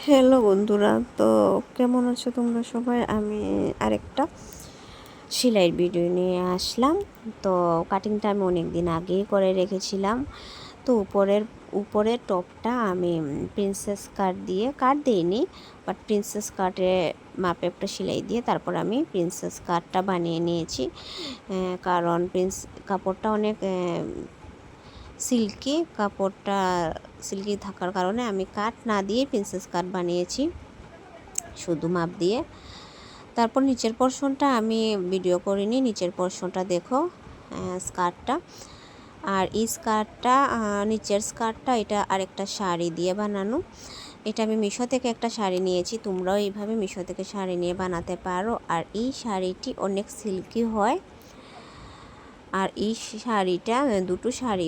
Hello বন্ধুরা, তো কেমন আছো তোমরা সবাই? আমি আরেকটা সেলাইয়ের ভিডিও নিয়ে আসলাম। তো কাটিংটা আমি অনেক দিন আগেই করে রেখেছিলাম। তো উপরের টপটা আমি প্রিন্সেস কাট দিইনি, বাট প্রিন্সেস কাটে মাপে একটা সেলাই দিয়ে তারপর আমি প্রিন্সেস কাটটা বানিয়ে নিয়েছি। কারণ কাপড়টা অনেক সিল্কি থাকার কারণে আমি কাট না দিয়ে প্রিন্সেস কাট বানিয়েছি, শুধু মাপ দিয়ে। তারপর নিচের পোর্শনটা আমি ভিডিও করিনি, নিচের পোর্শনটা দেখো, স্কার্টটা। আর এই স্কার্টটা, নিচের স্কার্টটা এটা আরেকটা শাড়ি দিয়ে বানানো। এটা আমি মিশো থেকে একটা শাড়ি নিয়েছি, তোমরাও এইভাবে মিশো থেকে শাড়ি নিয়ে বানাতে পারো। আর এই শাড়িটি অনেক সিল্কি হয়। আর এই শাড়িটা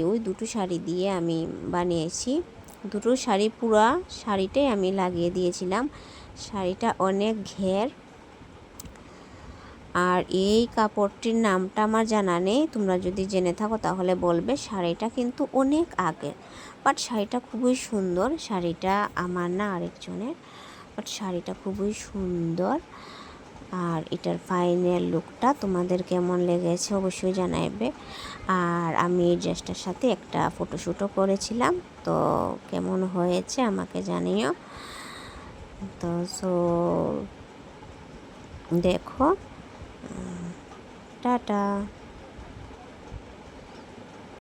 ওই দুটো শাড়ি দিয়ে আমি বানিয়েছি। দুটো শাড়ি পুরা শাড়িটাই আমি লাগিয়ে দিয়েছিলাম। শাড়িটা অনেক ঘের। আর এই কাপড়টির নামটা আমার জানা নেই, তোমরা যদি জেনে থাকো তাহলে বলবে। শাড়িটা কিন্তু অনেক আগের, বাট শাড়িটা খুবই সুন্দর। শাড়িটা আমার না, আরেকজনের, বাট শাড়িটা খুবই সুন্দর। আর এটার ফাইনাল লুকটা তোমাদের কেমন লেগেছে অবশ্যই জানাইবে। আর আমি এই ড্রেসটার সাথে একটা ফটোশ্যুটও করেছিলাম, তো কেমন হয়েছে আমাকে জানিও। তো দেখো, টাটা।